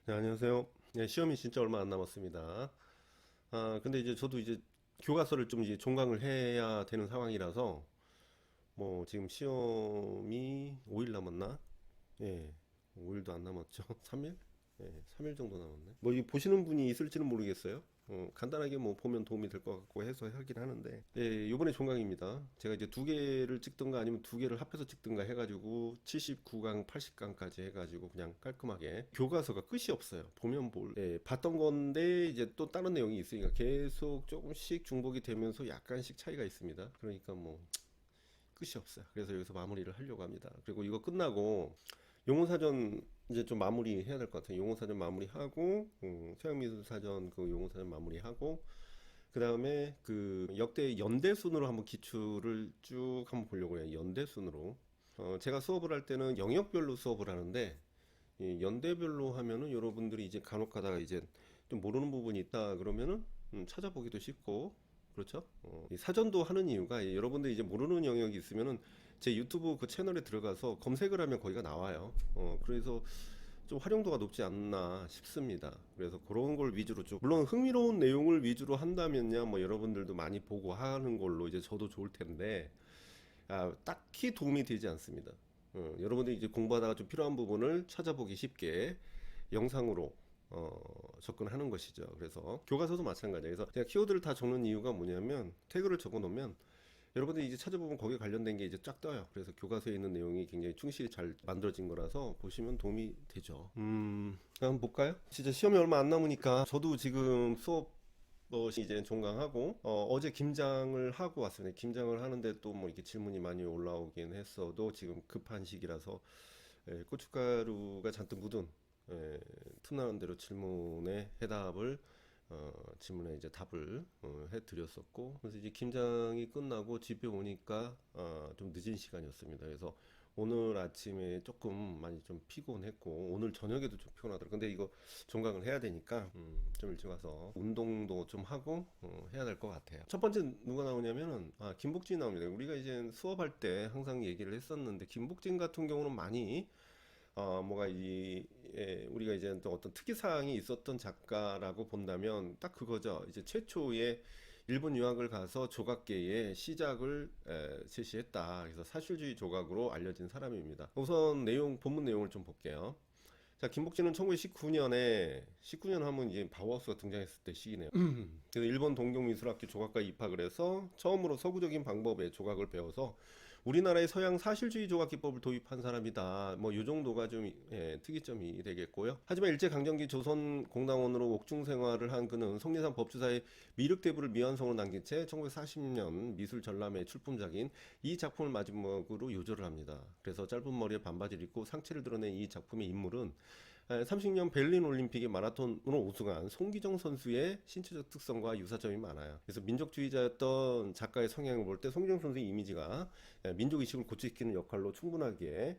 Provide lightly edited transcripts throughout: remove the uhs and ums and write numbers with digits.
네, 안녕하세요. 네, 시험이 진짜 얼마 안 남았습니다. 근데 이제 저도 이제 교과서를 좀 이제 종강을 해야 되는 상황이라서, 뭐, 지금 시험이 5일 남았나? 예, 5일도 안 남았죠. 3일? 예, 3일 정도 남았네. 뭐, 이 보시는 분이 있을지는 모르겠어요. 간단하게 뭐 보면 도움이 될 것 같고 해서 하긴 하는데, 예, 요번에 종강입니다. 제가 이제 두 개를 찍든가 아니면 두 개를 합해서 찍든가 해가지고 79강, 80강까지 해가지고 그냥 깔끔하게 교과서가 끝이 없어요. 보면 예, 봤던 건데 이제 또 다른 내용이 있으니까 계속 조금씩 중복이 되면서 약간씩 차이가 있습니다. 그러니까 뭐 끝이 없어요. 그래서 여기서 마무리를 하려고 합니다. 그리고 이거 끝나고 용어사전 이제 좀 마무리 해야 될 것 같아요. 용어사전 마무리하고, 서양미술사전 그 용어사전 마무리하고, 그 다음에 그 역대 연대순으로 한번 기출을 쭉 한번 보려고 해요. 연대순으로. 제가 수업을 할 때는 영역별로 수업을 하는데, 이 연대별로 하면은 여러분들이 이제 간혹 가다가 이제 좀 모르는 부분이 있다 그러면은 찾아보기도 쉽고 그렇죠? 이 사전도 하는 이유가 여러분들이 이제 모르는 영역이 있으면은 제 유튜브 그 채널에 들어가서 검색을 하면 거기가 나와요. 그래서 좀 활용도가 높지 않나 싶습니다. 그래서 그런 걸 위주로 좀 물론 흥미로운 내용을 위주로 한다면야 뭐 여러분들도 많이 보고 하는 걸로 이제 저도 좋을 텐데 딱히 도움이 되지 않습니다. 여러분들이 이제 공부하다가 좀 필요한 부분을 찾아보기 쉽게 영상으로 접근하는 것이죠. 그래서 교과서도 마찬가지예요. 그래서 제가 키워드를 다 적는 이유가 뭐냐면 태그를 적어 놓으면 여러분들이 이제 찾아보면 거기에 관련된 게 이제 쫙 떠요. 그래서 교과서에 있는 내용이 굉장히 충실히 잘 만들어진 거라서 보시면 도움이 되죠. 한번 볼까요? 진짜 시험이 얼마 안 남으니까 저도 지금 수업 이제 종강하고 제 김장을 하고 왔습니다. 김장을 하는데 또 뭐 이렇게 질문이 많이 올라오긴 했어도 지금 급한 시기라서 고춧가루가 잔뜩 묻은 틈나는 대로 질문에 해답을 질문에 이제 답을 해드렸었고 그래서 이제 김장이 끝나고 집에 오니까 좀 늦은 시간이었습니다. 그래서 오늘 아침에 조금 많이 좀 피곤했고 오늘 저녁에도 좀 피곤하더라고요. 근데 이거 종강을 해야 되니까 좀 일찍 와서 운동도 좀 하고 해야 될 것 같아요. 첫 번째 누가 나오냐면은 김복진이 나옵니다. 우리가 이제 수업할 때 항상 얘기를 했었는데 김복진 같은 경우는 많이 뭐가 우리가 이제 또 어떤 특이사항이 있었던 작가라고 본다면 딱 그거죠. 이제 최초의 일본 유학을 가서 조각계의 시작을 제시했다. 그래서 사실주의 조각으로 알려진 사람입니다. 우선 본문 내용을 좀 볼게요. 자, 김복진은 1919년에 19년 하면 이제 바우하우스가 등장했을 때 시기네요. 그래서 일본 동경미술학교 조각과에 입학을 해서 처음으로 서구적인 방법의 조각을 배워서 우리나라의 서양 사실주의 조각 기법을 도입한 사람이다. 뭐 이 정도가 좀 특이점이 되겠고요. 하지만 일제 강점기 조선 공당원으로 옥중 생활을 한 그는 성리산 법주사의 미륵대부를 미완성으로 남긴 채 1940년 미술 전람회 출품작인 이 작품을 마지막으로 요절을 합니다. 그래서 짧은 머리에 반바지를 입고 상체를 드러낸 이 작품의 인물은 30년 베를린 올림픽의 마라톤으로 우승한 송기정 선수의 신체적 특성과 유사점이 많아요. 그래서 민족주의자였던 작가의 성향을 볼 때 송기정 선수의 이미지가 민족의식을 고취시키는 역할로 충분하게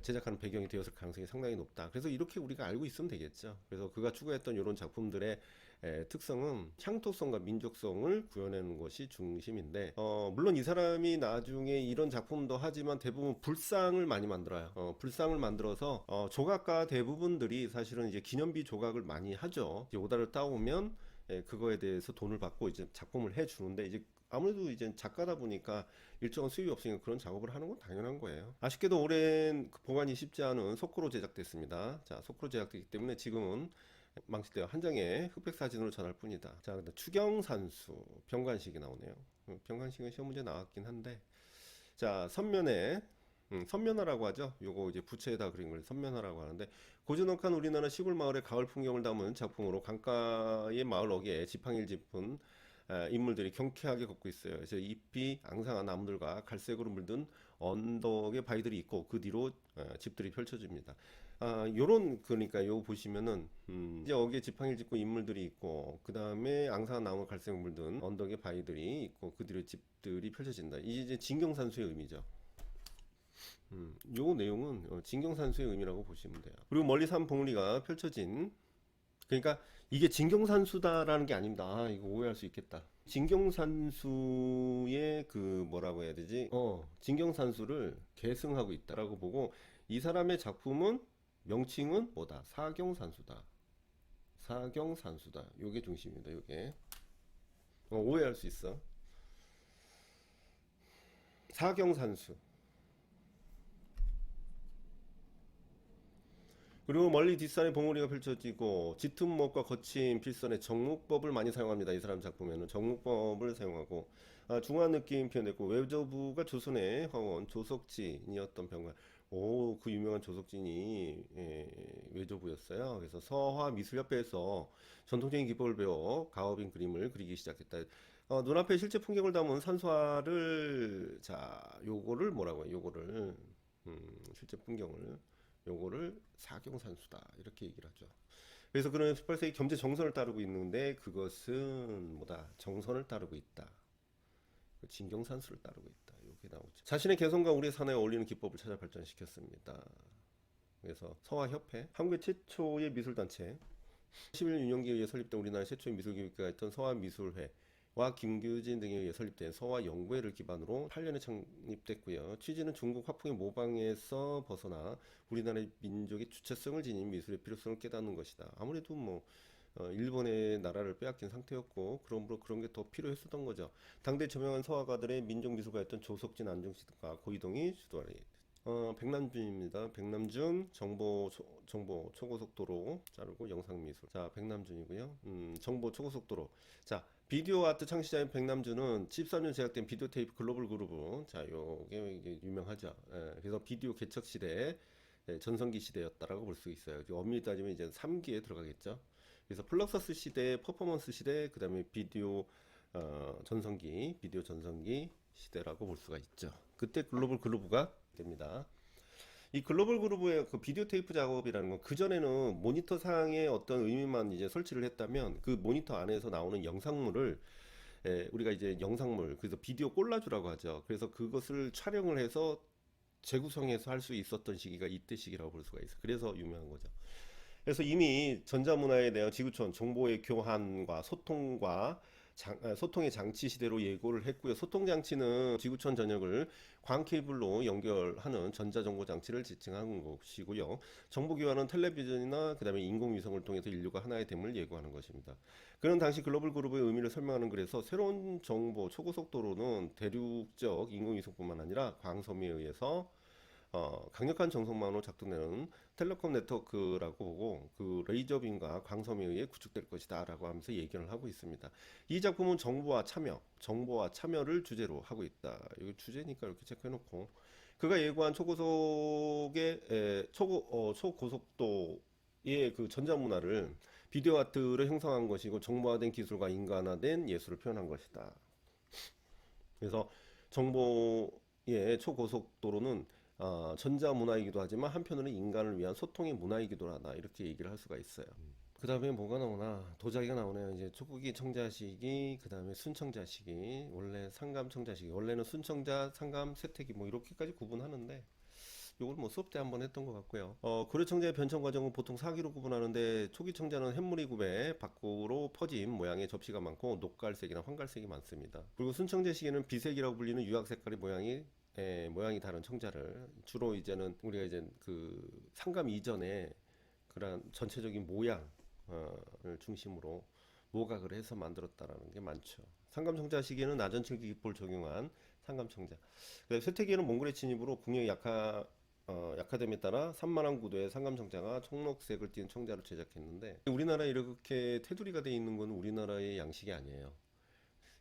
제작하는 배경이 되었을 가능성이 상당히 높다. 그래서 이렇게 우리가 알고 있으면 되겠죠. 그래서 그가 추구했던 이런 작품들의 특성은 향토성과 민족성을 구현하는 것이 중심인데 물론 이 사람이 나중에 이런 작품도 하지만 대부분 불상을 많이 만들어요. 불상을 만들어서 조각가 대부분들이 사실은 이제 기념비 조각을 많이 하죠. 이제 오다를 따오면 그거에 대해서 돈을 받고 이제 작품을 해주는데 이제 아무래도 이제 작가다 보니까 일정한 수입이 없으니까 그런 작업을 하는 건 당연한 거예요. 아쉽게도 오랜 보관이 쉽지 않은 소코로 제작됐습니다. 자, 소코로 제작됐기 때문에 지금은 망치되어 한 장의 흑백 사진으로 전할 뿐이다. 자, 근데 추경산수 병관식이 나오네요. 병관식은 시험 문제 나왔긴 한데, 자, 선면화라고 하죠. 요거 이제 부채에다 그린 걸 선면화라고 하는데 고즈넉한 우리나라 시골 마을의 가을 풍경을 담은 작품으로 강가의 마을 어귀에 지팡이를 짚은 인물들이 경쾌하게 걷고 있어요. 그래서 잎이 앙상한 나무들과 갈색으로 물든 언덕의 바위들이 있고 그 뒤로 집들이 펼쳐집니다. 요런 그러니까 요 보시면은 이제 어귀에 지팡이를 짚고 인물들이 있고 그 다음에 앙상한 나무 갈색으로 물든 언덕의 바위들이 있고 그 뒤로 집들이 펼쳐진다. 이게 이제 진경산수의 의미죠. 요 내용은 진경산수의 의미라고 보시면 돼요. 그리고 멀리 산 봉우리가 펼쳐진 그러니까 이게 진경산수다라는 게 아닙니다. 이거 오해할 수 있겠다. 진경산수의 그 뭐라고 해야 되지? 진경산수를 계승하고 있다라고 보고 이 사람의 작품은 명칭은 뭐다? 사경산수다. 사경산수다. 요게 중심입니다. 요게. 오해할 수 있어. 사경산수. 그리고 멀리 뒷산에 봉우리가 펼쳐지고 짙은 목과 거친 필선의 정묵법을 많이 사용합니다. 이 사람 작품에는 정묵법을 사용하고 중한 느낌 표현했고 외조부가 조선의 황원 조석진이었던 병가. 오, 그 유명한 조석진이 외조부였어요. 그래서 서화미술협회에서 전통적인 기법을 배워 가업인 그림을 그리기 시작했다. 눈앞에 실제 풍경을 담은 산수화를 자 요거를 뭐라고 해요? 요거를 실제 풍경을 요거를 사경산수다 이렇게 얘기를 하죠. 그래서 그는 18세기 경제 정선을 따르고 있는데 그것은 뭐다? 정선을 따르고 있다. 그 진경산수를 따르고 있다. 이게 나오죠. 자신의 개성과 우리 사나에 어울리는 기법을 찾아 발전시켰습니다. 그래서 서화협회, 한국의 최초의 미술단체, 11년 윤영기에 의해 설립된 우리나라 최초의 미술교육회가 있던 서화미술회와 김규진 등에 의해 설립된 서화연구회를 기반으로 8년에 창립됐고요. 취지는 중국 화풍의 모방에서 벗어나 우리나라의 민족의 주체성을 지닌 미술의 필요성을 깨닫는 것이다. 아무래도 뭐 일본의 나라를 빼앗긴 상태였고 그러므로 그런 게 더 필요했었던 거죠. 당대 저명한 서화가들의 민족미술가였던 조석진, 안중시가 고이동이 주도하는 백남준입니다. 백남준 정보 초고속도로 자르고 영상미술. 자, 백남준이고요. 정보 초고속도로. 자, 비디오 아트 창시자인 백남준은 13년 제작된 비디오 테이프 글로벌 그루브. 자, 요게 이게 유명하죠. 그래서 비디오 개척 시대, 전성기 시대였다라고 볼 수 있어요. 엄밀히 따지면 이제 3기에 들어가겠죠. 그래서 플럭서스 시대, 퍼포먼스 시대, 그다음에 비디오 비디오 전성기 시대라고 볼 수가 있죠. 그때 글로벌 그루브가 됩니다. 이 글로벌 그루브의 그 비디오 테이프 작업이라는 건 그전에는 모니터 상의 어떤 의미만 이제 설치를 했다면 그 모니터 안에서 나오는 영상물을 우리가 이제 영상물 그래서 비디오 콜라주라고 하죠. 그래서 그것을 촬영을 해서 재구성해서 할 수 있었던 시기가 이때 시기라고 볼 수가 있어요. 그래서 유명한 거죠. 그래서 이미 전자문화에 대한 지구촌 정보의 교환과 소통과 소통의 장치 시대로 예고를 했고요. 소통 장치는 지구촌 전역을 광 케이블로 연결하는 전자정보 장치를 지칭한 것이고요. 정보 교환은 텔레비전이나 그다음에 인공위성을 통해서 인류가 하나의 됨을 예고하는 것입니다. 그는 당시 글로벌 그룹의 의미를 설명하는 글에서 새로운 정보 초고속도로는 대륙적 인공위성뿐만 아니라 광섬에 의해서 강력한 정성망으로 작동되는 텔레콤 네트워크라고 보고 그 레이저빔과 광섬에 의해 구축될 것이다라고 하면서 얘기를 하고 있습니다. 이 작품은 정보와 참여를 주제로 하고 있다. 이거 주제니까 이렇게 체크해놓고 그가 예고한 초고속도의 그 전자문화를 비디오 아트를 형성한 것이고 정보화된 기술과 인간화된 예술을 표현한 것이다. 그래서 정보의 초고속도로는 전자문화이기도 하지만 한편으로는 인간을 위한 소통의 문화이기도 하다 이렇게 얘기를 할 수가 있어요. 그 다음에 뭐가 나오나 도자기가 나오네요. 이제 초국이 청자식이 그 다음에 순청자식이 원래 상감 청자식이 원래는 순청자 상감 세택이 뭐 이렇게까지 구분하는데 요걸 뭐 수업 때 한번 했던 것 같고요. 고려 청자의 변청 과정은 보통 사기로 구분하는데 초기 청자는 햇물이 굽에 밖으로 퍼진 모양의 접시가 많고 녹갈색이나 황갈색이 많습니다. 그리고 순청자 시기는 비색이라고 불리는 유학 색깔의 모양이 다른 청자를 주로 이제는 우리가 이제 그 상감 이전에 그런 전체적인 모양을 중심으로 모각을 해서 만들었다라는 게 많죠. 상감 청자 시기에는 나전칠기 기법을 적용한 상감 청자. 쇠퇴기에는 몽골의 침입으로 국력이 약화됨에 따라 산만한 구도의 상감 청자가 청록색을 띤 청자를 제작했는데 우리나라에 이렇게 테두리가 돼 있는 건 우리나라의 양식이 아니에요.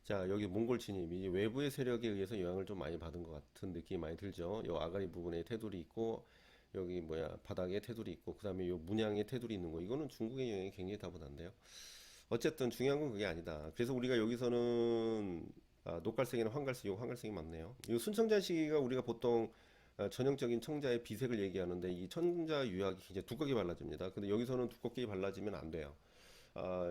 자, 여기 몽골 진입이 외부의 세력에 의해서 영향을 좀 많이 받은 것 같은 느낌이 많이 들죠. 요 아가리 부분에 테두리 있고 여기 바닥에 테두리 있고 그다음에 요 문양에 테두리 있는 거 이거는 중국의 영향이 굉장히 다분한데요. 어쨌든 중요한 건 그게 아니다. 그래서 우리가 여기서는 녹갈색이나 황갈색, 요 황갈색이 맞네요. 이 순청자 시기가 우리가 보통 전형적인 청자의 비색을 얘기하는데 이 청자 유약이 굉장히 두껍게 발라집니다. 근데 여기서는 두껍게 발라지면 안 돼요.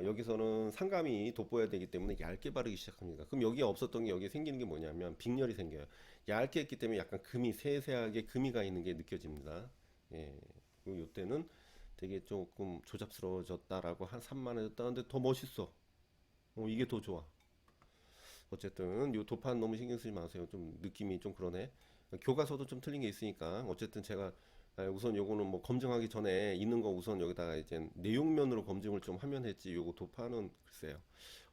여기서는 상감이 돋보여야 되기 때문에 얇게 바르기 시작합니다. 그럼 여기에 없었던 게 여기에 생기는 게 뭐냐면 빅렬이 생겨요. 얇게 했기 때문에 약간 금이 세세하게 금이 가 있는 게 느껴집니다. 예. 그리고 이때는 되게 조금 조잡스러워졌다라고 한 산만해졌다는데 더 멋있어. 이게 더 좋아. 어쨌든 요 도판 너무 신경 쓰지 마세요. 좀 느낌이 좀 그러네. 교과서도 좀 틀린 게 있으니까 어쨌든 제가 우선 요거는 뭐 검증하기 전에 있는 거 우선 여기다가 이제 내용면으로 검증을 좀 하면 했지 요거 도파는 글쎄요.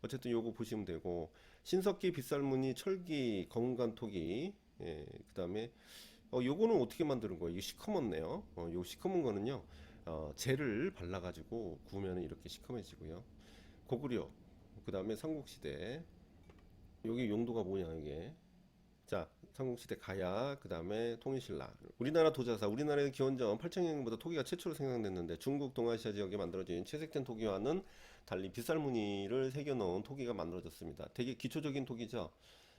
어쨌든 요거 보시면 되고 신석기 빗살무늬 철기 검은간 토기 그다음에 요거는 어떻게 만드는 거예요? 이거 시커멓네요. 요 시커먼 거는요. 젤을 발라가지고 구우면 이렇게 시커매지고요. 고구려 그다음에 삼국시대 여기 용도가 뭐냐 이게 자, 삼국시대 가야, 그 다음에 통일신라. 우리나라 도자사, 우리나라의 기원전 8천년보다 토기가 최초로 생산됐는데 중국 동아시아 지역에 만들어진 채색된 토기와는 달리 빗살무늬를 새겨놓은 토기가 만들어졌습니다. 되게 기초적인 토기죠.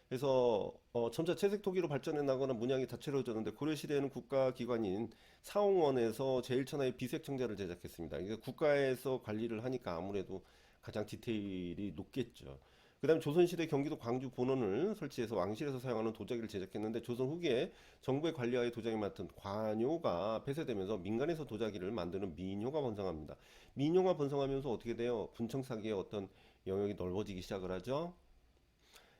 그래서 점차 채색 토기로 발전해 나거나 문양이 다채로워졌는데 고려 시대에는 국가기관인 사홍원에서 제일천하의 비색청자를 제작했습니다. 이게 국가에서 관리를 하니까 아무래도 가장 디테일이 높겠죠. 그다음에 조선시대 경기도 광주 본원을 설치해서 왕실에서 사용하는 도자기를 제작했는데 조선 후기에 정부의 관리하에 도자기 맡은 관요가 폐쇄되면서 민간에서 도자기를 만드는 민요가 번성합니다. 민요가 번성하면서 어떻게 돼요? 분청사기의 어떤 영역이 넓어지기 시작을 하죠.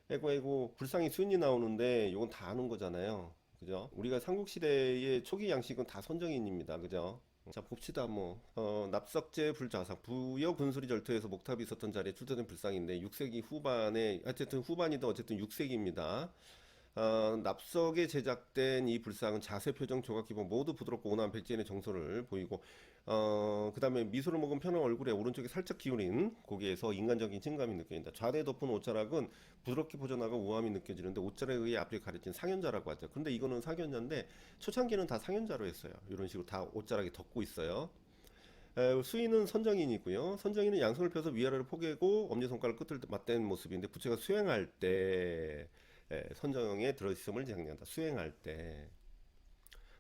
에고 불상이 수인이 나오는데 이건 다 아는 거잖아요. 그죠? 우리가 삼국시대의 초기 양식은 다 선정인입니다. 그죠? 자 봅시다 뭐 납석제 불자상 부여 군수리 절터에서 목탑이 있었던 자리에 출토된 불상인데 6세기 후반에 어쨌든 후반이든 어쨌든 6세기입니다. 납석에 제작된 이 불상은 자세, 표정, 조각 기본 모두 부드럽고 온화한 백제인의 정서를 보이고 그 다음에 미소를 머금 편한 얼굴에 오른쪽에 살짝 기울인 고개에서 인간적인 친감이 느껴진다. 좌대에 덮은 옷자락은 부드럽게 포전하고 우아함이 느껴지는데 옷자락에 의해 앞뒤를 가려진 상현자라고 하죠. 근데 이거는 상현자인데 초창기는 다 상현자로 했어요. 이런 식으로 다 옷자락이 덮고 있어요. 수인은 선정인이고요. 선정인은 양손을 펴서 위아래를 포개고 엄지손가락 끝을 맞댄 모습인데 부처가 수행할 때 선정에 들어있음을 장려한다. 수행할 때.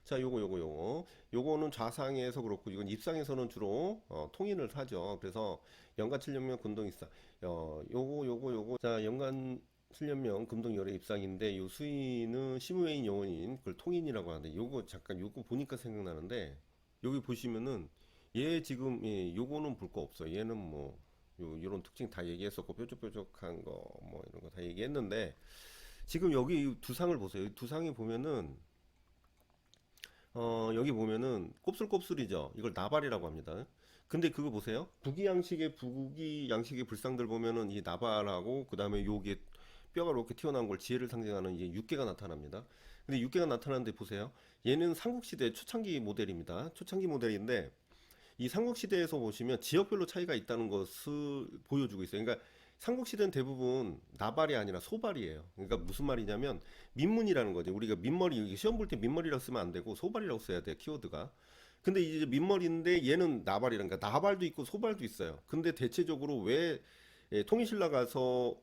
자, 요거는 좌상에서 그렇고 이건 입상에서는 주로 통인을 하죠. 그래서 연간 7년명 금동입상. 요거. 자, 연간 7년명 금동열의 입상인데 요 수인은 시무웨인 영혼인 그걸 통인이라고 하는데 요거 잠깐 요거 보니까 생각나는데 여기 보시면은 얘 지금 요거는 볼 거 없어. 얘는 뭐 요런 특징 다 얘기했었고 뾰족뾰족한 거 뭐 이런 거 다 얘기했는데 지금 여기 두 상을 보세요. 두 상에 보면은 여기 보면은 곱슬곱슬이죠. 이걸 나발이라고 합니다. 근데 그거 보세요. 북이 양식의 불상들 보면은 이 나발하고 그다음에 요게 뼈가 이렇게 튀어나온 걸 지혜를 상징하는 이제 육계가 나타납니다. 근데 육계가 나타나는데 보세요. 얘는 삼국시대 초창기 모델입니다. 초창기 모델인데 이 삼국시대에서 보시면 지역별로 차이가 있다는 것을 보여주고 있어요. 그러니까 삼국시대는 대부분 나발이 아니라 소발이에요. 그러니까 무슨 말이냐면 민문이라는 거죠. 우리가 민머리 시험 볼 때 민머리라고 쓰면 안 되고 소발이라고 써야 돼요. 키워드가. 근데 이제 민머리인데 얘는 나발이라니까 나발도 있고 소발도 있어요. 근데 대체적으로 왜 통일신라 가서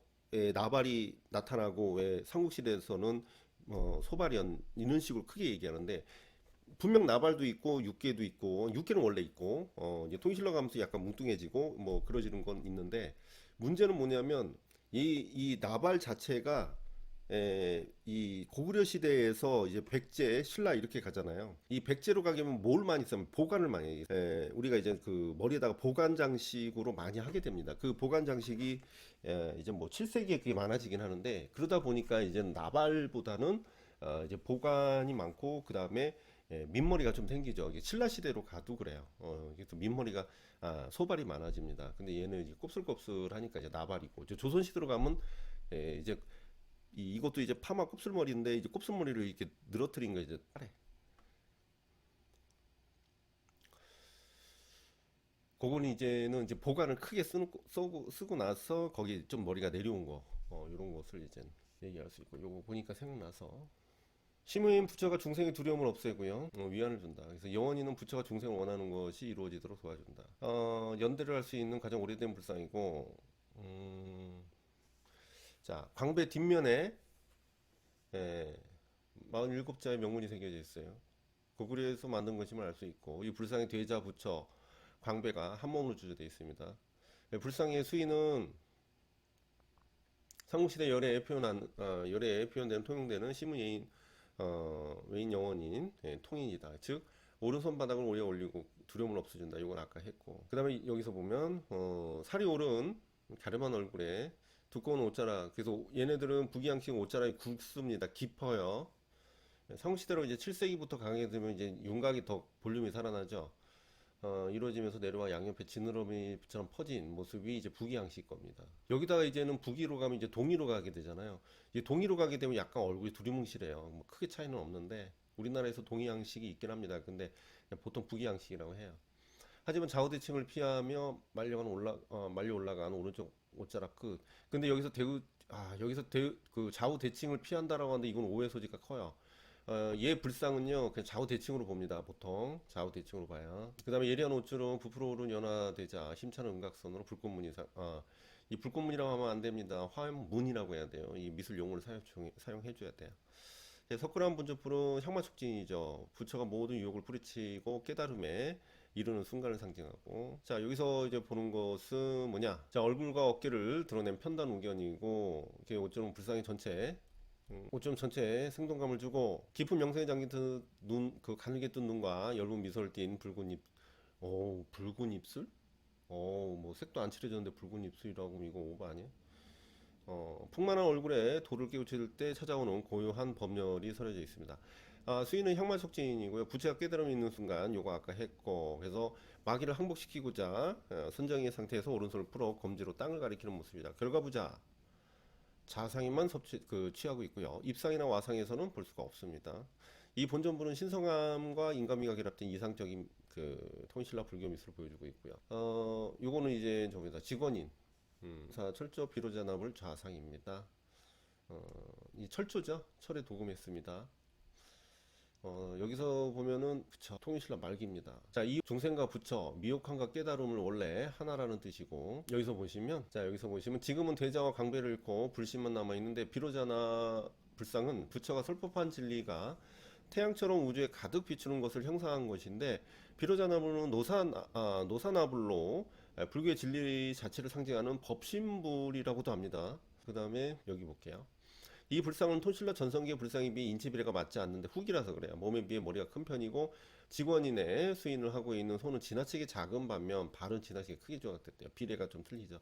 나발이 나타나고 왜 삼국시대에서는 소발이었 이런 식으로 크게 얘기하는데 분명 나발도 있고 육계도 있고 육계는 원래 있고 이제 통일신라 가면서 약간 뭉뚱해지고 뭐 그러지는 건 있는데 문제는 뭐냐면 이 나발 자체가 이 고구려 시대에서 이제 백제, 신라 이렇게 가잖아요. 이 백제로 가려면 뭘 많이 쓰면 보관을 많이 해요. 우리가 이제 그 머리에다가 보관 장식으로 많이 하게 됩니다. 그 보관 장식이 이제 뭐 7세기에 그게 많아지긴 하는데 그러다 보니까 이제 나발보다는 이제 보관이 많고 그 다음에 민머리가 좀 생기죠. 이게 신라 시대로 가도 그래요. 그래서 민머리가 소발이 많아집니다. 근데 얘는 이제 곱슬곱슬하니까 이제 나발이고 이제 조선 시대로 가면 이제 이것도 이제 파마 곱슬머리인데 이제 곱슬머리를 이렇게 늘어뜨린 거 이제 빠래. 그거는 이제는 이제 보관을 크게 쓰고 나서 거기 좀 머리가 내려온 거, 이런 것을 이제 얘기할 수 있고, 요거 보니까 생각나서 시무인 부처가 중생의 두려움을 없애고요, 위안을 준다. 그래서 영원히는 부처가 중생을 원하는 것이 이루어지도록 도와준다. 연대를 할 수 있는 가장 오래된 불상이고, 자 광배 뒷면에 예, 47자의 명문이 새겨져 있어요. 고구려에서 만든 것임을 알 수 있고 이 불상의 대자 부처 광배가 한 몸으로 주제되어 있습니다. 불상의 수위는 삼국시대 열애에 표현되는 통용되는 시문예인 외인 영혼인 통인이다. 즉 오른손 바닥을 올려 올리고 두려움을 없애준다. 이건 아까 했고 그 다음에 여기서 보면 살이 오른 갸름한 얼굴에 두꺼운 옷자락 그래서 얘네들은 북이양식 옷자락이 굵습니다. 깊어요. 삼국시대로 이제 7세기부터 강하게 되면 이제 윤곽이 더 볼륨이 살아나죠. 이루어지면서 내려와 양옆에 지느러미처럼 퍼진 모습이 이제 북이항식 겁니다. 여기다가 이제는 북위로 가면 이제 동위로 가게 되잖아요. 이제 동위로 가게 되면 약간 얼굴이 두리뭉실해요. 뭐 크게 차이는 없는데 우리나라에서 동이항식이 있긴 합니다. 근데 그냥 보통 북이항식이라고 해요. 하지만 좌우대칭을 피하며 말려 올라간 오른쪽 옷자락 끝. 근데 여기서 그 좌우대칭을 피한다라고 하는데 이건 오해 소지가 커요. 얘 불상은요, 그냥 좌우 대칭으로 봅니다. 보통 좌우 대칭으로 봐요. 그 다음에 예리한 옷줄은 부풀어 오른 연화되자 힘차는 음각선으로 이 불꽃문이라고 하면 안 됩니다. 화문이라고 해야 돼요. 이 미술 용어를 사용해줘야 돼요. 석굴암 분주불은 향마촉진이죠. 부처가 모든 유혹을 뿌리치고 깨달음에 이르는 순간을 상징하고. 자, 여기서 이제 보는 것은 뭐냐? 자, 얼굴과 어깨를 드러낸 편단 우견이고, 이렇게 옷줄은 불상의 전체 옷좀 전체에 생동감을 주고 깊은 명성에 잠긴 듯 그 가늘게 뜬 눈과 엷은 미소를 띤 붉은 붉은 입술? 뭐 색도 안 칠해졌는데 붉은 입술이라고 이거 오버 아니야? 풍만한 얼굴에 돌을 깨우칠 때 찾아오는 고요한 범열이 서려져 있습니다. 수인은 향말속진이고요. 부채가 깨달음이 있는 순간 요거 아까 했고 그래서 마귀를 항복시키고자 선정의 상태에서 오른손을 풀어 검지로 땅을 가리키는 모습이다. 결과부자 자상에만 취하고 있고요. 입상이나 와상에서는 볼 수가 없습니다. 이 본전부는 신성함과 인간미가 결합된 이상적인 그 통신라 불교 미술을 보여주고 있고요. 요거는 이제 저기다 직원인 자 철조 비로자납을 좌상입니다. 이 철조죠. 철에 도금했습니다. 여기서 보면은 그쵸 통일신라 말기입니다. 자, 이 중생과 부처 미혹함과 깨달음을 원래 하나라는 뜻이고 여기서 보시면 지금은 대자와 강배를 잃고 불신만 남아 있는데 비로자나 불상은 부처가 설법한 진리가 태양처럼 우주에 가득 비추는 것을 형상한 것인데 비로자나불은 노사나불로 불교의 진리 자체를 상징하는 법신불이라고도 합니다. 그 다음에 여기 볼게요. 이 불상은 톤실러 전성기의 불상에 비해 인체 비례가 맞지 않는데 후기라서 그래요. 몸에 비해 머리가 큰 편이고 직원인의 수인을 하고 있는 손은 지나치게 작은 반면 발은 지나치게 크게 조각됐대요. 비례가 좀 틀리죠.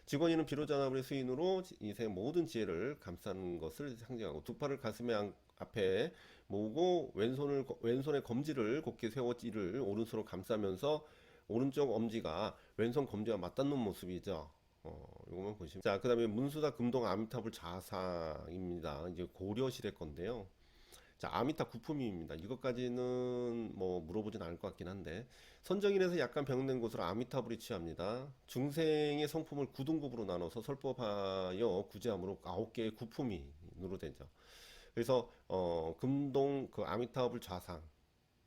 직원인은 비로자나불의 수인으로 인생 모든 지혜를 감싸는 것을 상징하고 두 팔을 앞에 모으고 왼손에 검지를 곧게 세워 이를 오른손으로 감싸면서 오른쪽 엄지가 왼손 검지와 맞닿는 모습이죠. 요거만 보시면 자, 그다음에 문수다 금동 아미타불 좌상입니다. 이제 고려 시대 건데요. 자, 아미타 구품입니다. 이것까지는 뭐 물어보진 않을 것 같긴 한데 선정인에서 약간 병된 곳으로 아미타불이 취합니다. 중생의 성품을 9등급으로 나눠서 설법하여 구제함으로 9개의 구품이 누로되죠. 그래서 금동 그 아미타불 좌상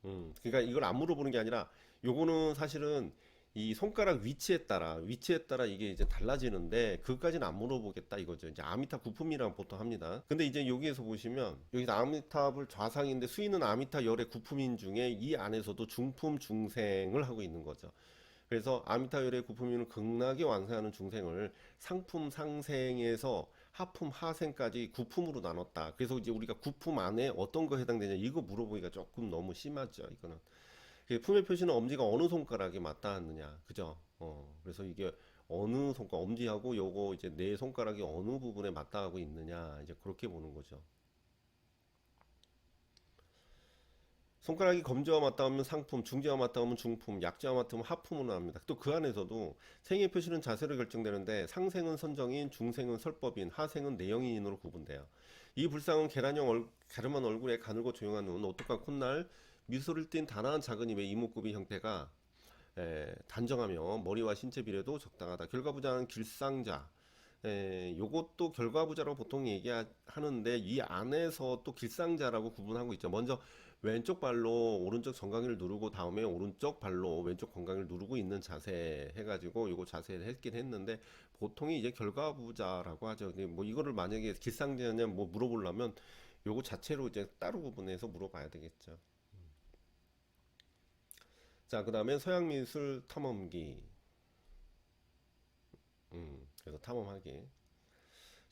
그러니까 이걸 안 물어보는 게 아니라 요거는 사실은 이 손가락 위치에 따라 이게 이제 달라지는데 그것까지는 안 물어보겠다 이거죠. 이제 아미타 구품이라고 보통 합니다. 근데 이제 여기에서 보시면 여기서 아미타불 좌상인데 수인은 아미타 열의 구품인 중에 이 안에서도 중품 중생을 하고 있는 거죠. 그래서 아미타 열의 구품인은 극락에 완성하는 중생을 상품 상생에서 하품 하생까지 구품으로 나눴다. 그래서 이제 우리가 구품 안에 어떤 거 해당되냐 이거 물어보기가 조금 너무 심하죠. 이거는. 품의 표시는 엄지가 어느 손가락에 맞닿았느냐, 그죠? 그래서 이게 어느 손가락, 엄지하고 요거 이제 네 손가락이 어느 부분에 맞닿고 있느냐, 이제 그렇게 보는 거죠. 손가락이 검지와 맞닿으면 상품, 중지와 맞닿으면 중품, 약지와 맞닿으면 하품으로 합니다. 또 그 안에서도 생의 표시는 자세로 결정되는데 상생은 선정인, 중생은 설법인, 하생은 내영인으로 구분돼요. 이 불상은 가름한 얼굴에 가늘고 조용한 눈, 오똑한 콧날, 미소를 띤 단아한 작은 입의 이목구비 형태가 단정하며 머리와 신체 비례도 적당하다. 결과부자는 길상자. 요것도 결과부자라고 보통 얘기하는데 이 안에서 또 길상자라고 구분하고 있죠. 먼저 왼쪽 발로 오른쪽 정강이를 누르고 다음에 오른쪽 발로 왼쪽 건강을 누르고 있는 자세 해가지고 요거 자세를 했긴 했는데 보통이 이제 결과부자라고 하죠. 근데 뭐 이거를 만약에 길상자냐 뭐 물어보려면 요거 자체로 이제 따로 구분해서 물어봐야 되겠죠. 자, 그 다음에 서양미술 탐험기. 그래서 탐험하기.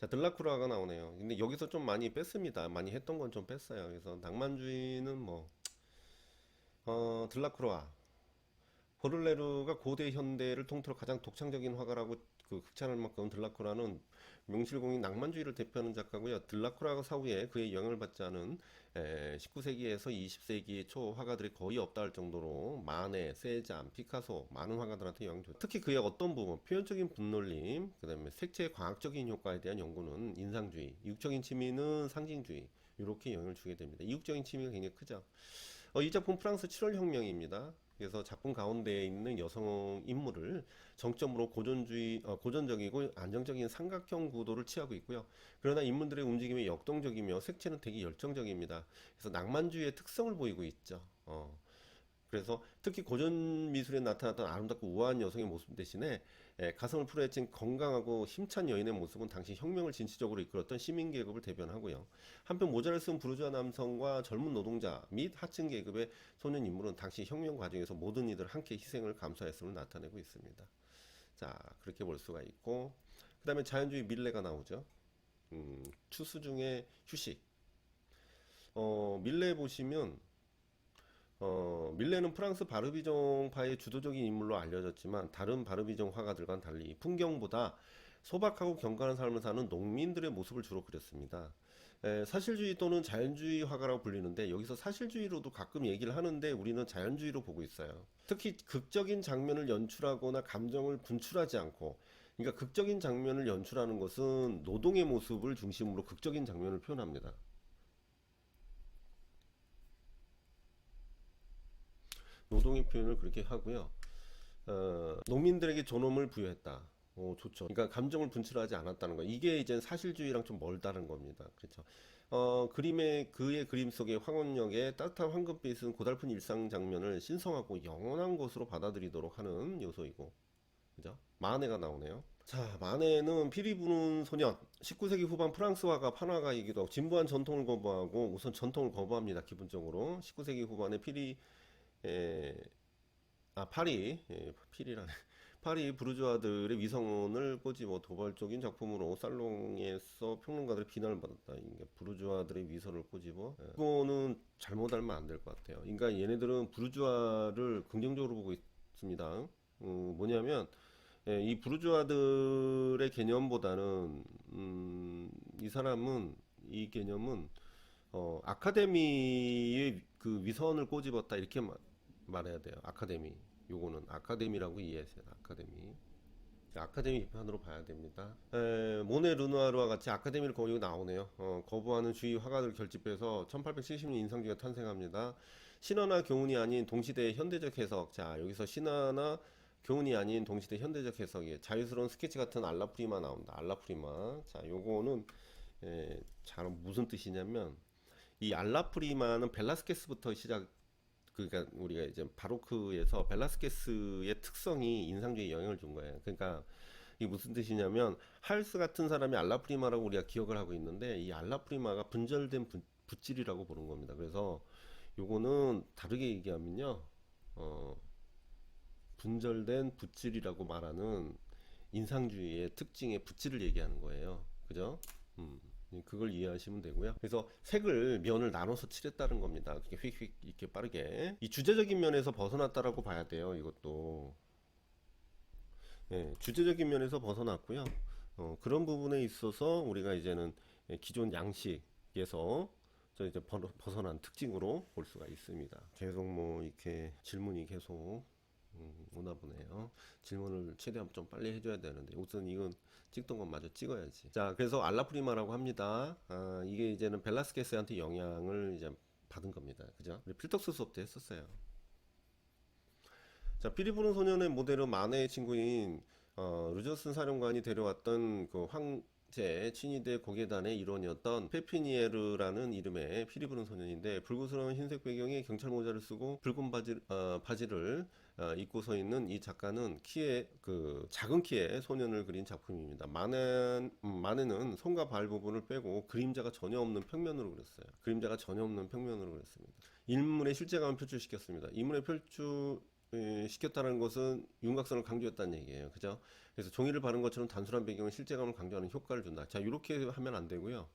자, 들라크루아가 나오네요. 근데 여기서 좀 많이 뺐습니다. 많이 했던 건 좀 뺐어요. 그래서 낭만주의는 뭐, 들라크루아. 보를레르가 고대 현대를 통틀어 가장 독창적인 화가라고 그 극찬할 만큼 들라크루아는 명실공히 낭만주의를 대표하는 작가고요. 들라크루아 사후에 그의 영향을 받지 않은 19세기에서 20세기 초 화가들이 거의 없다 할 정도로 마네, 세잔, 피카소 많은 화가들한테 영향을 줬다. 특히 그의 어떤 부분, 표현적인 분놀림, 그다음에 색채의 과학적인 효과에 대한 연구는 인상주의, 이국적인 취미는 상징주의 이렇게 영향을 주게 됩니다. 이국적인 취미가 굉장히 크죠. 이 작품 프랑스 7월 혁명입니다. 그래서 작품 가운데에 있는 여성 인물을 정점으로 고전적이고 안정적인 삼각형 구도를 취하고 있고요. 그러나 인물들의 움직임이 역동적이며 색채는 되게 열정적입니다. 그래서 낭만주의의 특성을 보이고 있죠. 그래서 특히 고전 미술에 나타났던 아름답고 우아한 여성의 모습 대신에 가슴을 풀어헤친 건강하고 힘찬 여인의 모습은 당시 혁명을 진취적으로 이끌었던 시민 계급을 대변하고요. 한편 모자를 쓴 부르주아 남성과 젊은 노동자 및 하층 계급의 소년 인물은 당시 혁명 과정에서 모든 이들 함께 희생을 감수했음을 나타내고 있습니다. 자, 그렇게 볼 수가 있고, 그 다음에 자연주의 밀레가 나오죠. 추수 중에 휴식. 밀레 보시면 밀레는 프랑스 바르비종파의 주도적인 인물로 알려졌지만 다른 바르비종 화가들과는 달리 풍경보다 소박하고 경건한 삶을 사는 농민들의 모습을 주로 그렸습니다. 사실주의 또는 자연주의 화가라고 불리는데 여기서 사실주의로도 가끔 얘기를 하는데 우리는 자연주의로 보고 있어요. 특히 극적인 장면을 연출하거나 감정을 분출하지 않고, 그러니까 극적인 장면을 연출하는 것은 노동의 모습을 중심으로 극적인 장면을 표현합니다. 노동의 표현을 그렇게 하고요. 농민들에게 존엄을 부여했다. 좋죠. 그러니까 감정을 분출하지 않았다는 거. 이게 이제 사실주의랑 좀 멀다는 겁니다. 그렇죠. 그의 그림 속의 황혼역의 따뜻한 황금빛은 고달픈 일상 장면을 신성하고 영원한 것으로 받아들이도록 하는 요소이고, 그죠? 마네가 나오네요. 자, 마네는 피리 부는 소년, 19세기 후반 프랑스 화가 판화가이기도 하고 진부한 전통을 거부하고 우선 전통을 거부합니다. 기본적으로 19세기 후반에 에, 파리, 피리라네. 파리 부르주아들의 위선을 꼬집어 도발적인 작품으로 살롱에서 평론가들의 비난을 받았다. 이게 부르주아들의 위선을 꼬집어. 이거는 잘못 알면 안 될 것 같아요. 그러니까 얘네들은 부르주아를 긍정적으로 보고 있습니다. 뭐냐면 이 부르주아들의 개념보다는 이 사람은 이 개념은 아카데미의 그 위선을 꼬집었다 이렇게 말해야 돼요. 아카데미. 요거는 아카데미라고 이해하세요. 아카데미. 아카데미 비판으로 봐야 됩니다. 모네 르누아르와 같이 아카데미를 거의 나오네요. 거부하는 주의 화가들 결집해서 1870년 인상주의가 탄생합니다. 신화나 교훈이 아닌 동시대의 현대적 해석. 자, 여기서 신화나 교훈이 아닌 동시대 현대적 해석이 자유스러운 스케치 같은 알라프리마 나온다. 알라프리마. 자, 요거는 잘 무슨 뜻이냐면 이 알라프리마는 벨라스케스부터 시작. 그러니까 우리가 이제 바로크에서 벨라스케스의 특성이 인상주의에 영향을 준 거예요. 그러니까 이게 무슨 뜻이냐면 할스 같은 사람이 알라프리마라고 우리가 기억을 하고 있는데 이 알라프리마가 분절된 붓질이라고 보는 겁니다. 그래서 요거는 다르게 얘기하면요, 분절된 붓질이라고 말하는 인상주의의 특징의 붓질을 얘기하는 거예요. 그죠? 그걸 이해하시면 되고요. 그래서 색을 면을 나눠서 칠했다는 겁니다. 이렇게 휙휙 이렇게 빠르게 이 주제적인 면에서 벗어났다라고 봐야 돼요. 이것도 주제적인 면에서 벗어났고요. 그런 부분에 있어서 우리가 이제는 기존 양식에서 저 이제 벗어난 특징으로 볼 수가 있습니다. 계속 뭐 이렇게 질문이 계속 오나 보네요. 질문을 최대한 좀 빨리 해줘야 되는데 우선 이건 찍던 건 마저 찍어야지. 자, 그래서 알라프리마라고 합니다. 이게 이제는 벨라스케스한테 영향을 이제 받은 겁니다. 그죠? 우리 필덕스 수업 때 했었어요. 자, 피리 부는 소년의 모델은 마네의 친구인 루저슨 사령관이 데려왔던 그 황제 친위대 고계단의 일원이었던 페피니에르라는 이름의 피리 부는 소년인데 불구스러운 흰색 배경에 경찰 모자를 쓰고 붉은 바지를 입고 서 있는 이 작가는 작은 키의 소년을 그린 작품입니다. 마네는 손과 발 부분을 빼고 그림자가 전혀 없는 평면으로 그렸어요. 그림자가 전혀 없는 평면으로 그렸습니다. 인물의 실제감을 표출시켰습니다. 인물의 시켰다는 것은 윤곽선을 강조했다는 얘기예요. 그죠? 그래서 종이를 바른 것처럼 단순한 배경은 실제감을 강조하는 효과를 준다. 자, 이렇게 하면 안 되고요.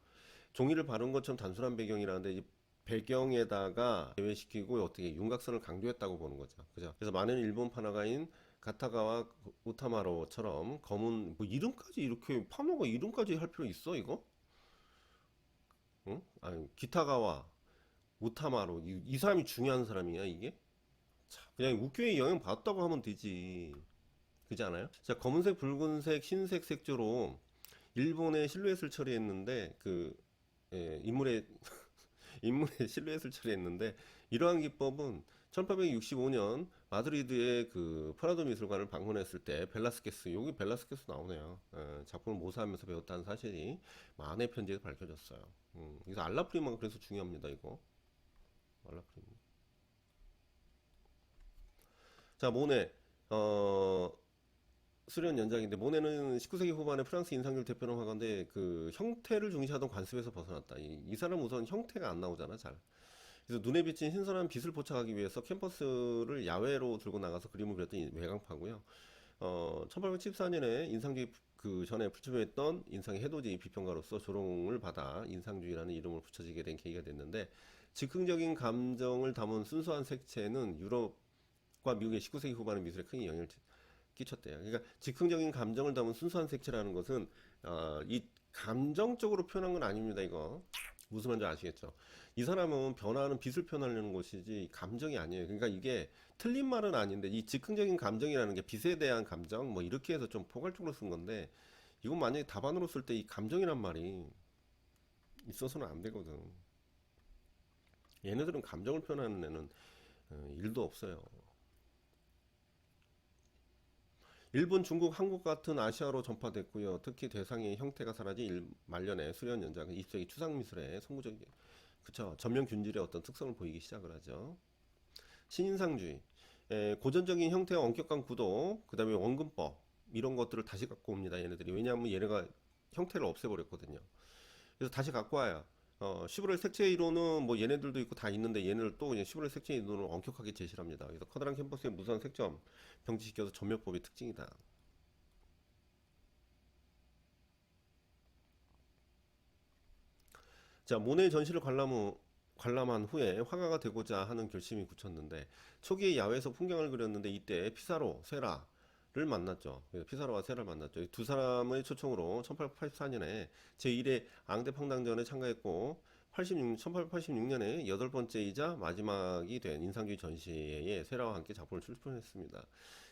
종이를 바른 것처럼 단순한 배경이라는데 이 배경에다가 제외시키고 어떻게 윤곽선을 강조했다고 보는 거죠. 그죠? 그래서 많은 일본 판화가인 가타가와 우타마로처럼 검은 뭐 이름까지 이렇게 파노가 이름까지 할 필요 있어 이거? 응? 아니 기타가와 우타마로 이 사람이 중요한 사람이야 이게? 참, 그냥 우kyu에 영향 받았다고 하면 되지. 그지 않아요? 자, 검은색, 붉은색, 흰색 색조로 일본의 실루엣을 처리했는데 인물의 인물의 실루엣을 처리했는데 이러한 기법은 1865년 마드리드의 그 프라도 미술관을 방문했을 때 벨라스케스 여기 벨라스케스 나오네요. 작품을 모사하면서 배웠다는 사실이 만의 편지에서 밝혀졌어요. 그래서 알라프리마가 그래서 중요합니다. 이거 알라프리마. 자 모네 어, 수련 연장인데 모네는 19세기 후반에 프랑스 인상주의 대표로 화가인데 그 형태를 중시하던 관습에서 벗어났다. 이 사람 우선 형태가 안 나오잖아 잘. 그래서 눈에 비친 신선한 빛을 포착하기 위해서 캠퍼스를 야외로 들고 나가서 그림을 그렸던 외강파고요. 1874년에 인상주의 그 전에 출처했던 인상의 해돋이 비평가로서 조롱을 받아 인상주의라는 이름을 붙여지게 된 계기가 됐는데 즉흥적인 감정을 담은 순수한 색채는 유럽과 미국의 19세기 후반의 미술에 큰 영향을 끼쳤대요. 그러니까 즉흥적인 감정을 담은 순수한 색채라는 것은 이 감정적으로 표현한 건 아닙니다. 이거 무슨 말인지 아시겠죠? 이 사람은 변화하는 빛을 표현하려는 것이지 감정이 아니에요. 그러니까 이게 틀린 말은 아닌데 이 즉흥적인 감정이라는 게 빛에 대한 감정 뭐 이렇게 해서 좀 포괄적으로 쓴 건데 이건 만약에 답안으로 쓸 때 이 감정이란 말이 있어서는 안 되거든. 얘네들은 감정을 표현하는 애는 일도 없어요. 일본, 중국, 한국 같은 아시아로 전파됐고요. 특히 대상의 형태가 사라진 말년의 수련 연장은 20세기 추상 미술의 선구적인 그쵸 전면 균질의 어떤 특성을 보이기 시작을 하죠. 신인상주의, 고전적인 형태와 엄격한 구도, 그 다음에 원근법 이런 것들을 다시 갖고 옵니다. 얘네들이 왜냐하면 얘네가 형태를 없애버렸거든요. 그래서 다시 갖고 와요. 시브렐 색채 이론은 뭐 얘네들도 있고 다 있는데 얘네를 또 그냥 시브렐 색채 이론을 엄격하게 제시를 합니다. 그래서 커다란 캠퍼스의 무수한 색점 병지시켜서 전면법의 특징이다. 자, 모네 전시를 관람한 후에 화가가 되고자 하는 결심이 굳혔는데 초기에 야외에서 풍경을 그렸는데 이때 피사로, 세라를 만났죠. 그래서 피사로와 세라를 만났죠. 두 사람의 초청으로 1884년에 제1회 앙대팡당전에 참가했고 1886년에 여덟 번째이자 마지막이 된 인상주의 전시회에 세라와 함께 작품을 출품했습니다.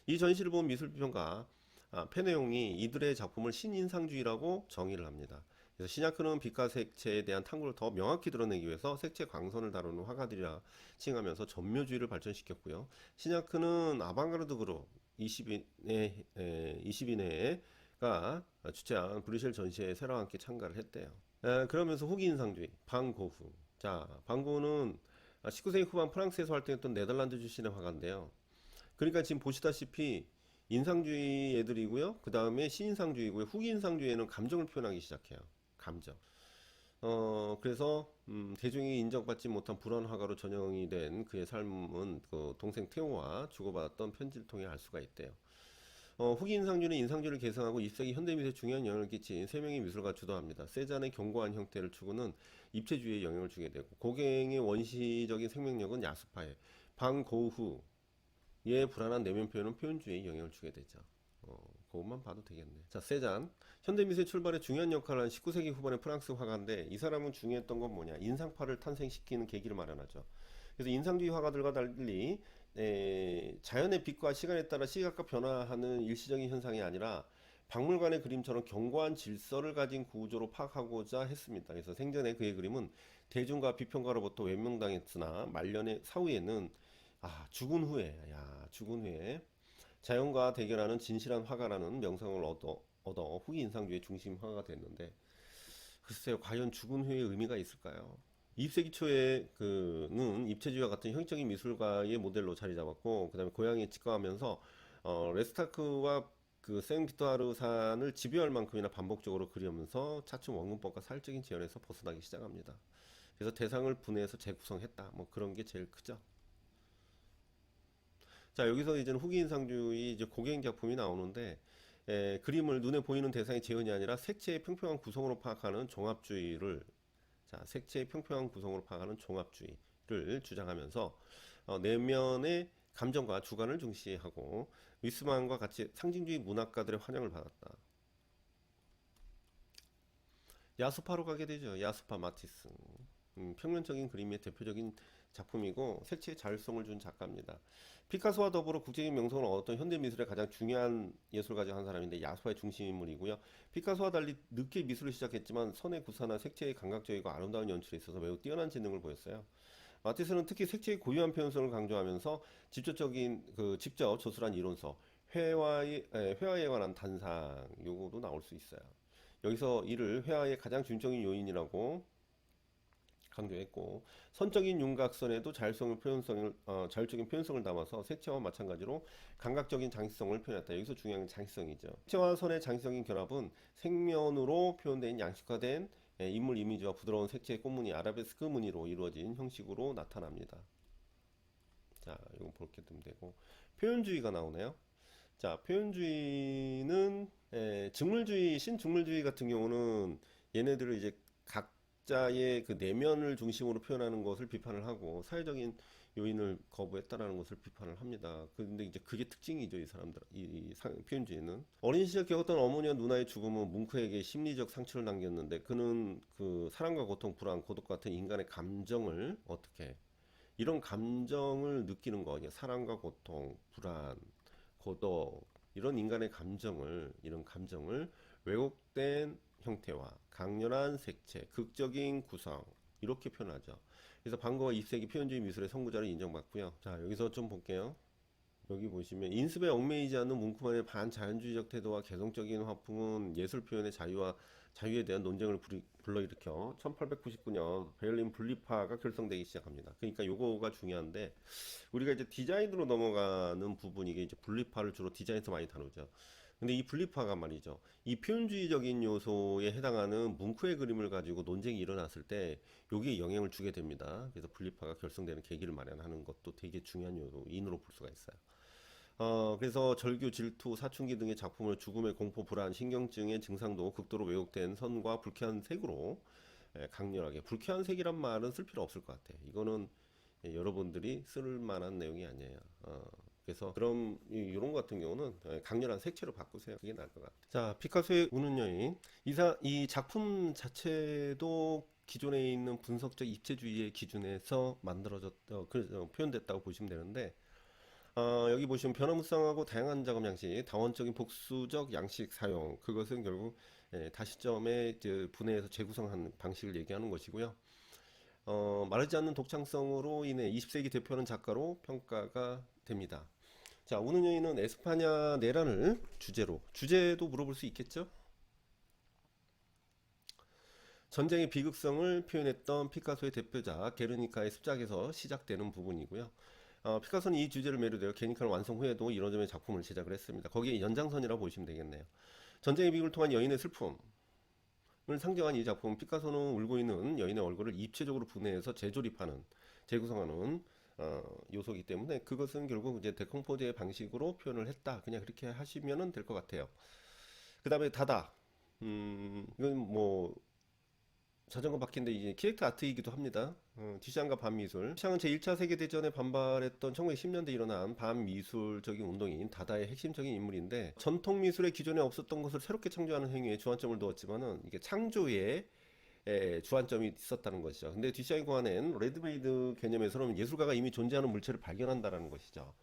이 전시를 본 미술평가 페네용이 이들의 작품을 신인상주의라고 정의를 합니다. 그래서 시냐크는 빛과 색채에 대한 탐구를 더 명확히 드러내기 위해서 색채 광선을 다루는 화가들이라 칭하면서 전묘주의를 발전시켰고요. 시냐크는 아방가르드 그룹 20인회가 주최한 브뤼셀 전시회에 세라와 함께 참가를 했대요. 그러면서 후기 인상주의 방고흐. 자, 방고흐는 19세기 후반 프랑스에서 활동했던 네덜란드 출신의 화가인데요. 그러니까 지금 보시다시피 인상주의 애들이고요. 그 다음에 시인상주의고요. 후기인상주의에는 감정을 표현하기 시작해요. 감정. 그래서 대중이 인정받지 못한 불안 화가로 전형이 된 그의 삶은 그 동생 테오와 주고받았던 편지를 통해 알 수가 있대요. 후기 인상주는 인상주를 계승하고 20세기 현대미술에 중요한 영향을 끼친 세 명의 미술가 주도합니다. 세잔의 견고한 형태를 추구는 입체주의에 영향을 주게 되고 고갱의 원시적인 생명력은 야수파에 방고흐 얘의 불안한 내면 표현은 표현주의에 영향을 주게 되죠. 그것만 봐도 되겠네. 자, 세잔. 현대미술의 출발에 중요한 역할을 한 19세기 후반의 프랑스 화가인데 이 사람은 중요했던 건 뭐냐? 인상파를 탄생시키는 계기를 마련하죠. 그래서 인상주의 화가들과 달리 자연의 빛과 시간에 따라 시각과 변화하는 일시적인 현상이 아니라 박물관의 그림처럼 견고한 질서를 가진 구조로 파악하고자 했습니다. 그래서 생전에 그의 그림은 대중과 비평가로부터 외면당했으나 말년의 사후에는 죽은 후에 자연과 대결하는 진실한 화가라는 명성을 얻어 후기 인상주의 중심 화가가 됐는데 글쎄요 과연 죽은 후에 의미가 있을까요? 20세기 초에 그는 입체주의와 같은 형적인 미술가의 모델로 자리 잡았고 그다음에 고향에 직거하면서 레스타크와 그 생비토하르산을 지배할 만큼이나 반복적으로 그리면서 차츰 원근법과 사실적인 재현에서 벗어나기 시작합니다. 그래서 대상을 분해해서 재구성했다. 뭐 그런 게 제일 크죠. 자, 여기서 이제는 후기 인상주의 이제 고갱 작품이 나오는데 그림을 눈에 보이는 대상의 재현이 아니라 색채의 평평한 구성으로 파악하는 종합주의를 색채의 평평한 구성으로 파악하는 종합주의를 주장하면서 내면의 감정과 주관을 중시하고 위스만과 같이 상징주의 문학가들의 환영을 받았다. 야수파로 가게 되죠. 야수파 마티스. 평면적인 그림의 대표적인 작품이고 색채의 자율성을 준 작가입니다. 피카소와 더불어 국제적인 명성을 얻었던 현대미술의 가장 중요한 예술가중 한 사람인데 야수의 중심 인물이고요. 피카소와 달리 늦게 미술을 시작했지만 선의 구사나 색채의 감각적이고 아름다운 연출에 있어서 매우 뛰어난 재능을 보였어요. 마티스는 특히 색채의 고유한 표현성을 강조하면서 직접 조술한 이론서, 회화에 관한 단상 요거도 나올 수 있어요. 여기서 이를 회화의 가장 중점적인 요인이라고 강조했고 선적인 윤곽선에도 자율적인 표현성을 담아서 색채와 마찬가지로 감각적인 장식성을 표현했다. 여기서 중요한 건 장식성이죠. 색채와 선의 장식적인 결합은 생면으로 표현된 양식화된 인물 이미지와 부드러운 색채의 꽃무늬 아라베스크 무늬로 이루어진 형식으로 나타납니다. 자, 이건 볼게 되면 되고 표현주의가 나오네요. 자, 표현주의는 신중물주의 같은 경우는 얘네들을 이제 각자의 그 내면을 중심으로 표현하는 것을 비판을 하고 사회적인 요인을 거부했다라는 것을 비판을 합니다. 근데 이제 그게 특징이죠, 이 사람들, 표현주의는. 어린 시절 겪었던 어머니와 누나의 죽음은 뭉크에게 심리적 상처를 남겼는데 그는 그 사랑과 고통, 불안, 고독 같은 인간의 감정을 이런 감정을 느끼는 거예요. 사랑과 고통, 불안, 고독 이런 인간의 이런 감정을 왜곡된 형태와 강렬한 색채, 극적인 구성 이렇게 표현하죠. 그래서 반고와 입색이 표현주의 미술의 선구자로 인정받고요. 자, 여기서 좀 볼게요. 여기 보시면 인습에 얽매이지 않는 뭉크만의 반자연주의적 태도와 개성적인 화풍은 예술 표현의 자유에 대한 논쟁을 불러일으켜 1899년 베를린 분리파가 결성되기 시작합니다. 그러니까 요거가 중요한데 우리가 이제 디자인으로 넘어가는 부분이 이게 이제 분리파를 주로 디자인에서 많이 다루죠. 근데 이 분리파가 말이죠. 이 표현주의적인 요소에 해당하는 뭉크의 그림을 가지고 논쟁이 일어났을 때 여기에 영향을 주게 됩니다. 그래서 분리파가 결성되는 계기를 마련하는 것도 되게 중요한 요인으로 볼 수가 있어요. 그래서 절규, 질투, 사춘기 등의 작품을 죽음의 공포, 불안, 신경증의 증상도 극도로 왜곡된 선과 불쾌한 색으로 강렬하게 불쾌한 색이란 말은 쓸 필요 없을 것 같아. 이거는 여러분들이 쓸 만한 내용이 아니에요. 그래서 그럼 이런 것 같은 경우는 강렬한 색채로 바꾸세요. 그게 나을 것 같아요. 자, 피카소의 우는 여인. 이 작품 자체도 기존에 있는 분석적 입체주의의 기준에서 그래서 표현됐다고 보시면 되는데 여기 보시면 변화무쌍하고 다양한 작업 양식, 다원적인 복수적 양식 사용, 그것은 결국 다시점의 분해해서 재구성하는 방식을 얘기하는 것이고요. 마르지 않는 독창성으로 인해 20세기 대표하는 작가로 평가가 됩니다. 자, 우는 여인은 에스파냐 내란을 주제도 물어볼 수 있겠죠? 전쟁의 비극성을 표현했던 피카소의 대표작 게르니카의 습작에서 시작되는 부분이고요. 피카소는 이 주제를 매료되어 게르니카를 완성 후에도 이런 점의 작품을 제작을 했습니다. 거기에 연장선이라고 보시면 되겠네요. 전쟁의 비극을 통한 여인의 슬픔을 상징한 이 작품은 피카소는 울고 있는 여인의 얼굴을 입체적으로 분해해서 재구성하는 요소이기 때문에 그것은 결국 이제 데콤포즈의 방식으로 표현을 했다. 그냥 그렇게 하시면 될 것 같아요. 그 다음에 다다. 이건 뭐 자전거 바퀴인데 이제 키렉트 아트이기도 합니다. 뒤샹과 반미술. 뒤샹은 제1차 세계대전에 반발했던 1910년대 일어난 반미술적인 운동인 다다의 핵심적인 인물인데 전통 미술의 기존에 없었던 것을 새롭게 창조하는 행위에 주안점을 두었지만은 이게 창조에 주안점이 있었다는 것이죠. 근데 뒤샹이 고안한 레드메이드 개념에서는 예술가가 이미 존재하는 물체를 발견한다라는 것이죠.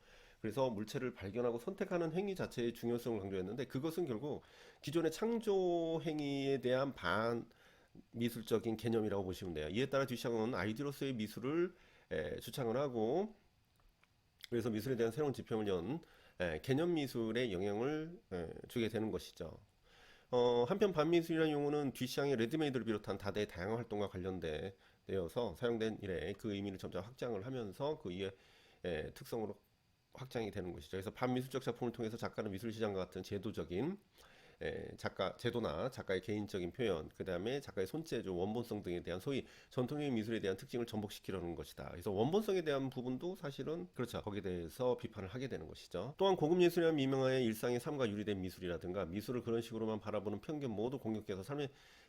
그래서 물체를 발견하고 선택하는 행위 자체의 중요성을 강조했는데 그것은 결국 기존의 창조 행위에 대한 미술적인 개념이라고 보시면 돼요. 이에 따라 듀샹은 아이디로서의 미술을 주창을 하고 그래서 미술에 대한 새로운 지평을 연 개념 미술에 영향을 주게 되는 것이죠. 한편 반미술이라는 용어는 듀샹의 레드메이드를 비롯한 다대의 다양한 활동과 관련되어서 사용된 이래 그 의미를 점점 확장을 하면서 그 이의 특성으로 확장이 되는 것이죠. 그래서 반미술적 작품을 통해서 작가는 미술 시장과 같은 제도나 작가의 개인적인 표현, 그 다음에 작가의 손재주, 원본성 등에 대한 소위 전통적인 미술에 대한 특징을 전복시키려는 것이다. 그래서 원본성에 대한 부분도 사실은 그렇죠. 거기에 대해서 비판을 하게 되는 것이죠. 또한 고급 예술이라는 미명하에 일상의 삶과 유리된 미술이라든가 미술을 그런 식으로만 바라보는 편견 모두 공격해서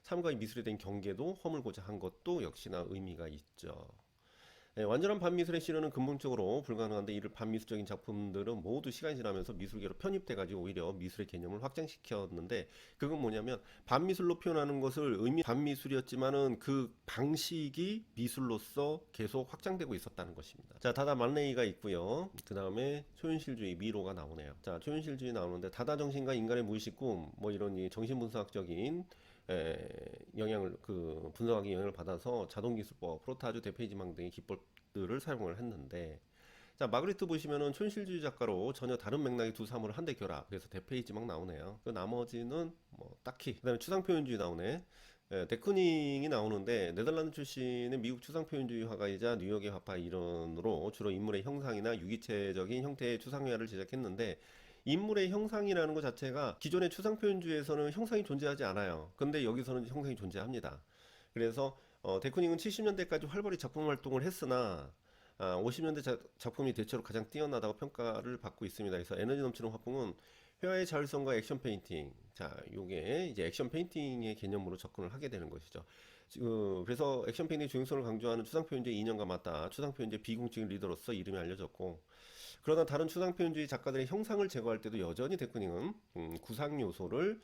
삶과 미술에 대한 경계도 허물고자 한 것도 역시나 의미가 있죠. 완전한 반미술의 실현은 근본적으로 불가능한데 이를 반미술적인 작품들은 모두 시간이 지나면서 미술계로 편입돼가지고 오히려 미술의 개념을 확장시켰는데 그건 뭐냐면 반미술로 표현하는 것을 반미술이었지만은 그 방식이 미술로서 계속 확장되고 있었다는 것입니다. 자, 다다 만레이가 있고요. 그 다음에 초현실주의 미로가 나오네요. 자, 초현실주의 나오는데 다다 정신과 인간의 무의식 꿈 뭐 이런 이 정신분석학적인 영향을 분석하기 영향을 받아서 자동기술법, 프로타주, 대페이지망 등의 기법들을 사용을 했는데 자 마그리트 보시면은 촌실주의 작가로 전혀 다른 맥락의 두 사물을 한데 결합 그래서 대페이지망 나오네요. 그 나머지는 뭐 딱히 그다음에 추상표현주의 나오네. 데쿠닝이 나오는데 네덜란드 출신의 미국 추상표현주의 화가이자 뉴욕의 화파 일원으로 주로 인물의 형상이나 유기체적인 형태의 추상회화를 제작했는데 인물의 형상이라는 것 자체가 기존의 추상표현주의에서는 형상이 존재하지 않아요. 근데 여기서는 형상이 존재합니다. 그래서 데쿠닝은 70년대까지 활발히 작품 활동을 했으나 50년대 작품이 대체로 가장 뛰어나다고 평가를 받고 있습니다. 그래서 에너지 넘치는 화풍은 회화의 자율성과 액션 페인팅. 자, 요게 이제 액션 페인팅의 개념으로 접근을 하게 되는 것이죠. 그래서 액션 페인팅의 중요성을 강조하는 추상표현주의 이념과 맞다. 추상표현주의 비공식 리더로서 이름이 알려졌고, 그러나 다른 추상표현주의 작가들의 형상을 제거할 때도 여전히 데크닝은 구상 요소를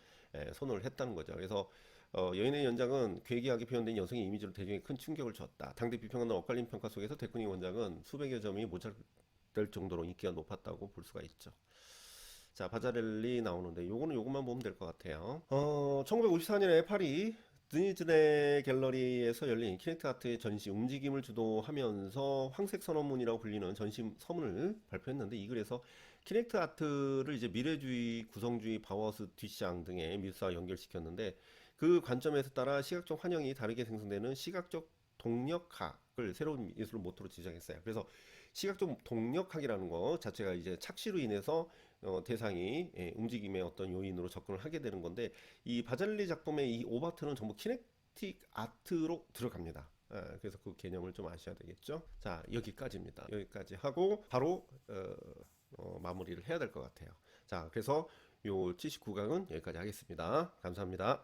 선호를 했다는 거죠. 그래서 여인의 연장은 괴기하게 표현된 여성의 이미지로 대중에 큰 충격을 줬다. 당대 비평가나 엇갈린 평가 속에서 데크닝 원작은 수백여 점이 모자랄 정도로 인기가 높았다고 볼 수가 있죠. 자, 바자렐리 나오는데 요거는 요것만 보면 될 것 같아요. 1954년에 파리 드니즈네 갤러리에서 열린 키넥트 아트의 전시 움직임을 주도하면서 황색 선언문이라고 불리는 전시 서문을 발표했는데 이 글에서 키넥트 아트를 이제 미래주의, 구성주의, 바우하우스, 뒤샹 등의 미술사와 연결시켰는데 그 관점에서 따라 시각적 환영이 다르게 생성되는 시각적 동력학을 새로운 미술 모토로 지정했어요. 그래서 시각적 동력학이라는 거 자체가 이제 착시로 인해서 대상이 움직임의 어떤 요인으로 접근을 하게 되는 건데 이 바잘리 작품의 이 오바트는 전부 키네틱 아트로 들어갑니다. 그래서 그 개념을 좀 아셔야 되겠죠. 자, 여기까지입니다. 여기까지 하고 바로 마무리를 해야 될 것 같아요. 자, 그래서 요 79강은 여기까지 하겠습니다. 감사합니다.